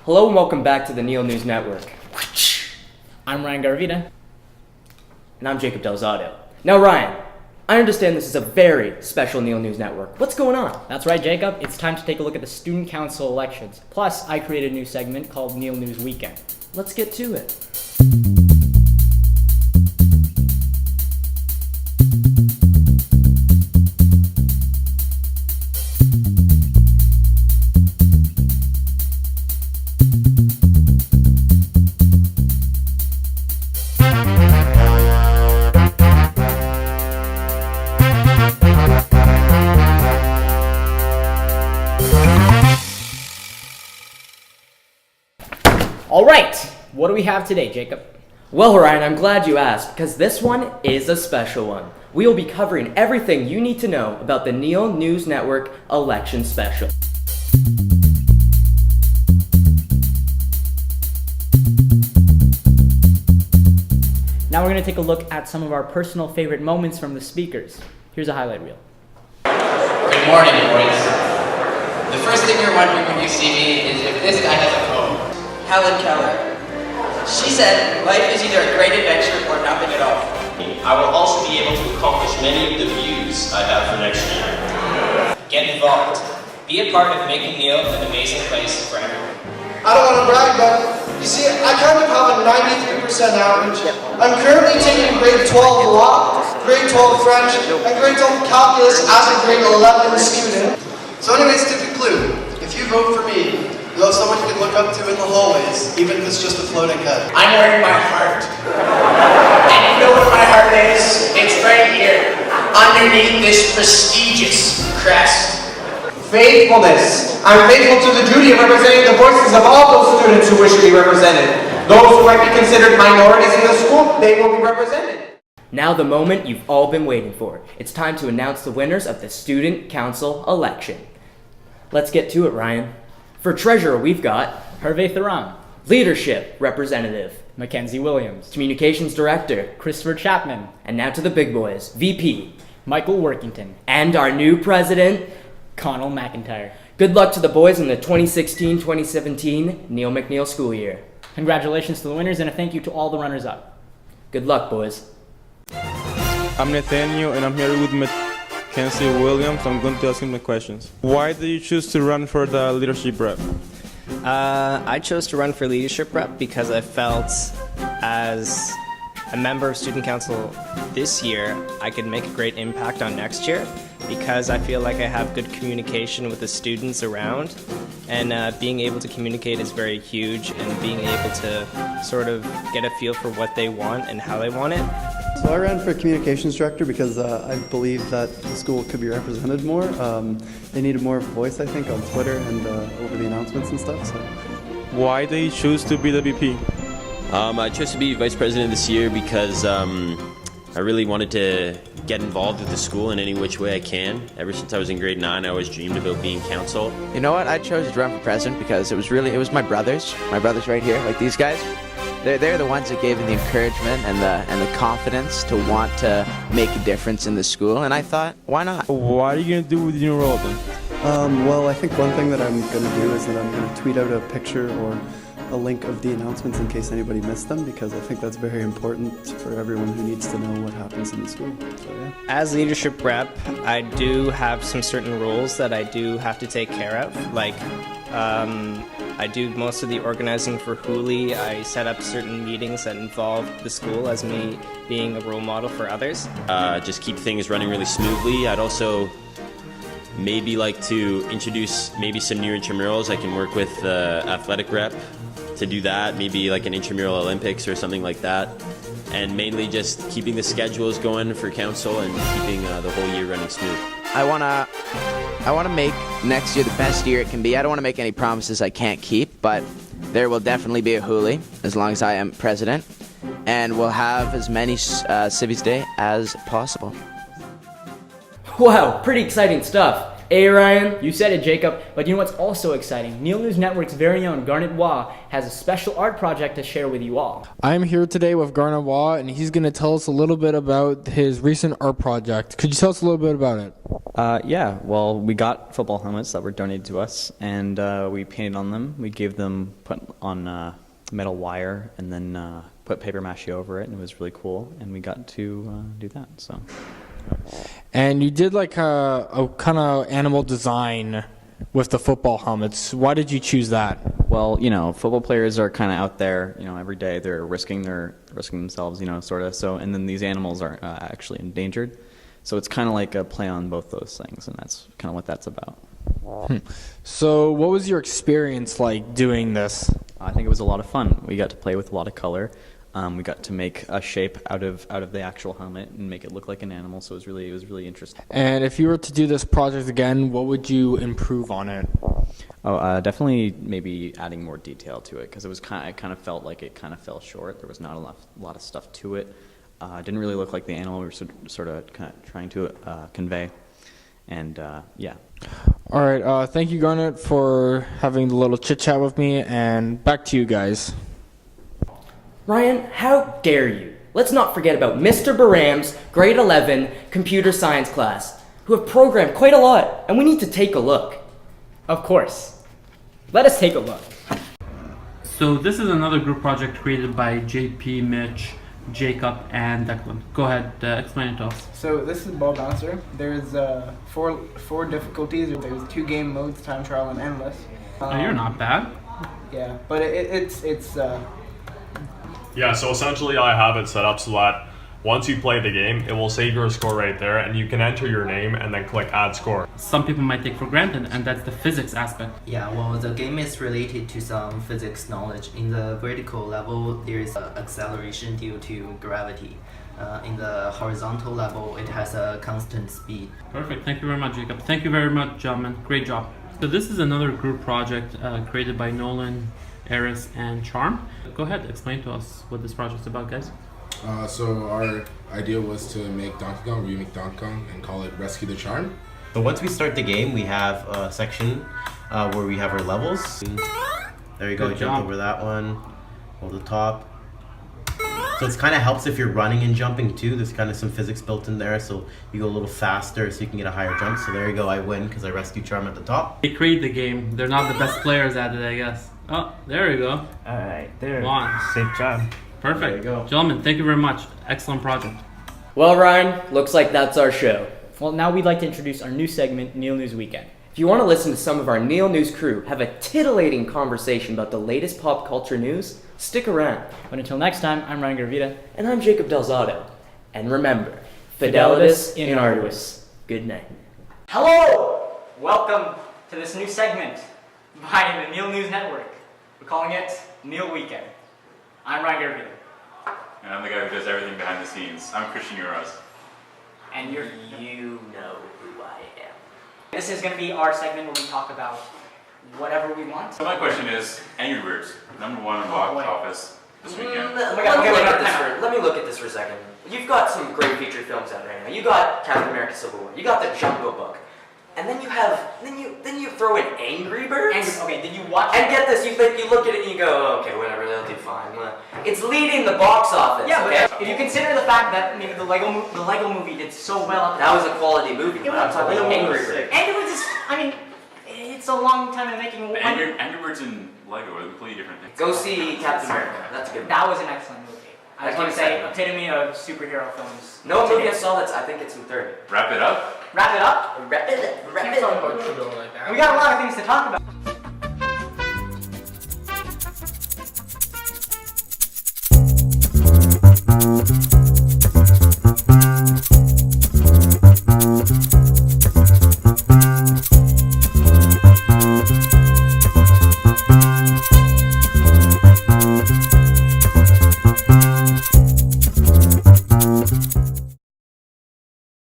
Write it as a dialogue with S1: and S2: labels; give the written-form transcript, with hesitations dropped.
S1: Hello and welcome back to the Neil News Network.
S2: I'm Ryan Garavita.
S1: And I'm Jacob Delzato. Now Ryan, I understand this is a very special Neil News Network. What's going on?
S2: That's right, Jacob. It's time to take a look at the student council elections. Plus, I created a new segment called Neil News Weekend.
S1: Let's get to it.
S2: All right, what do we have today, Jacob?
S1: Well, Ryan, I'm glad you asked, because this one is a special one. We will be covering everything you need to know about the Neil News Network election special.
S2: Now we're going to take a look at some of our personal favorite moments from the speakers. Here's a highlight reel.
S3: Good morning, boys. The first thing you're wondering when you see me is if this guy has a phone.
S4: Helen Keller. She said, life is either a great adventure or nothing at all.
S5: I will also be able to accomplish many of the views I have for next year. Get involved. Be a part of making Neil an amazing place for everyone.
S6: I don't want to brag, but you see, I kind of have a 93% average. I'm currently taking grade 12 law, grade 12 French, and grade 12 calculus as a grade 11 student. So anyways, to conclude, if you vote for me, you'll have someone you can look up to in the hallways, even if it's just a floating head.
S3: I'm wearing my heart. And you know what my heart is? It's right here, underneath this prestigious crest.
S7: Faithfulness. I'm faithful to the duty of representing the voices of all those students who wish to be represented. Those who might be considered minorities in the school, they will be represented.
S1: Now the moment you've all been waiting for. It's time to announce the winners of the Student Council election. Let's get to it, Ryan. For treasurer, we've got
S2: Hervé Thuram,
S1: leadership representative,
S2: Mackenzie Williams,
S1: communications director,
S2: Christopher Chapman,
S1: and now to the big boys, VP,
S2: Michael Workington,
S1: and our new president,
S2: Connell McIntyre.
S1: Good luck to the boys in the 2016-2017 Neil McNeil school year.
S2: Congratulations to the winners and a thank you to all the runners-up.
S1: Good luck, boys.
S8: I'm Nathaniel and I'm here with Mackenzie Williams. I'm going to ask him the questions. Why did you choose to run for the leadership rep?
S9: I chose to run for leadership rep because I felt as a member of student council this year, I could make a great impact on next year because I feel like I have good communication with the students around, and being able to communicate is very huge, and being able to sort of get a feel for what they want and how they want it.
S10: So I ran for communications director because I believe that the school could be represented more. They needed more of a voice, I think, on Twitter and over the announcements and stuff. So.
S8: Why did you choose to be the VP?
S11: I chose to be vice president this year because I really wanted to get involved with the school in any which way I can. Ever since I was in grade 9, I always dreamed about being council.
S12: You know what? I chose to run for president because it was my brothers right here, like these guys. They're the ones that gave me the encouragement and the confidence to want to make a difference in the school, and I thought, why not?
S8: What are you going to do with your role then?
S10: Well, I think one thing that I'm going to do is that I'm going to tweet out a picture or a link of the announcements in case anybody missed them, because I think that's very important for everyone who needs to know what happens in the school. So, yeah.
S9: As leadership rep, I do have some certain roles that I do have to take care of, like I do most of the organizing for Hooli. I set up certain meetings that involve the school as me being a role model for others.
S11: Just keep things running really smoothly. I'd also maybe like to introduce maybe some new intramurals. I can work with the athletic rep to do that, maybe like an intramural Olympics or something like that. And mainly just keeping the schedules going for council and keeping the whole year running smooth.
S12: I wanna make next year the best year it can be. I don't want to make any promises I can't keep, but there will definitely be a Hooli as long as I am president, and we'll have as many Civies Day as possible.
S1: Wow, pretty exciting stuff. Ryan?
S2: You said it, Jacob. But you know what's also exciting? Neil News Network's very own Garnet has a special art project to share with you all.
S13: I'm here today with Garnet and he's going to tell us a little bit about his recent art project. Could you tell us a little bit about it?
S14: Yeah, well, we got football helmets that were donated to us, and we painted on them. We gave them, put on metal wire, and then put paper mache over it, and it was really cool, and we got to do that, so.
S13: And you did like a kind of animal design with the football helmets. Why did you choose that?
S14: Well, you know, football players are kind of out there, you know, every day they're risking themselves, you know, sort of. So, and then these animals are actually endangered. So it's kind of like a play on both those things, and that's kind of what that's about.
S13: So what was your experience like doing this?
S14: I think it was a lot of fun. We got to play with a lot of color. We got to make a shape out of the actual helmet and make it look like an animal. So it was really interesting.
S13: And if you were to do this project again, what would you improve on it?
S14: Oh, definitely maybe adding more detail to it, because it kind of felt like it kind of fell short. There was not a lot of stuff to it. It didn't really look like the animal we were sort of kind of trying to convey. And yeah.
S13: All right. Thank you, Garnet, for having the little chit chat with me. And back to you guys.
S1: Ryan, how dare you? Let's not forget about Mr. Baram's grade 11 computer science class, who have programmed quite a lot, and we need to take a look.
S2: Of course. Let us take a look.
S15: So this is another group project created by JP, Mitch, Jacob, and Declan. Go ahead, explain it to us.
S16: So this is Ball Bouncer. There's four difficulties. There's 2 game modes, time trial and endless.
S15: You're not bad.
S16: Yeah, but it's
S17: Yeah, so essentially I have it set up so that once you play the game, it will save your score right there, and you can enter your name and then click add score.
S15: Some people might take for granted, and that's the physics aspect.
S18: Yeah, well, the game is related to some physics knowledge. In the vertical level, there is acceleration due to gravity. In the horizontal level, it has a constant speed.
S15: Perfect. Thank you very much, Jacob. Thank you very much, gentlemen. Great job. So this is another group project created by Nolan, Eris, and Charm. Go ahead, explain to us what this project's about, guys.
S19: So our idea was to make Donkey Kong, remake Donkey Kong, and call it Rescue the Charm.
S20: So once we start the game, we have a section where we have our levels. There you go, jump over that one, hold the top. So it kind of helps if you're running and jumping too. There's kind of some physics built in there, so you go a little faster so you can get a higher jump. So there you go, I win because I rescued Charm at the top.
S15: They create the game. They're not the best players at it, I guess. Oh, there you go.
S21: Alright, there.
S15: Come on.
S21: Safe job.
S15: Perfect.
S21: There you go.
S15: Gentlemen, thank you very much. Excellent project.
S1: Well, Ryan, looks like that's our show.
S2: Well, now we'd like to introduce our new segment, Neil News Weekend.
S1: If you want to listen to some of our Neil News crew have a titillating conversation about the latest pop culture news, stick around.
S2: But until next time, I'm Ryan Gravita.
S1: And I'm Jacob Delzato. And remember, Fidelitas in Arduis. Good night.
S2: Hello! Welcome to this new segment by the Neil News Network. We're calling it Neil Weekend. I'm Ryan Gravita.
S22: And I'm the guy who does everything behind the scenes. I'm Christian Euros.
S2: And you
S1: know who I am.
S2: This is going to be our segment where we talk about whatever we want.
S22: So my question is, Angry Birds, #1 in box office this weekend.
S1: Let me look at this for a second. You've got some great feature films out right now. You got Captain America: Civil War. You got The Jungle Book. And then you throw in Angry Birds.
S2: Okay, did you watch
S1: And get this, you look at it and you go, oh, okay, whatever, they'll do fine. It's leading the box office.
S2: Yeah,
S1: okay?
S2: but if you consider the fact that maybe the Lego movie did so well,
S1: that was a quality movie. But I'm talking about Angry Birds.
S2: And it was just, I mean, it's a long time in making.
S22: Angry Birds and Lego are completely different things.
S1: Go see Captain America. That's a good movie.
S2: That was an excellent movie. I was going to say, epitome of superhero films.
S1: No movie I saw I think it's in third.
S22: Wrap it up?
S2: Wrap it up?
S1: Wrap it up.
S2: We got a lot of things to talk about.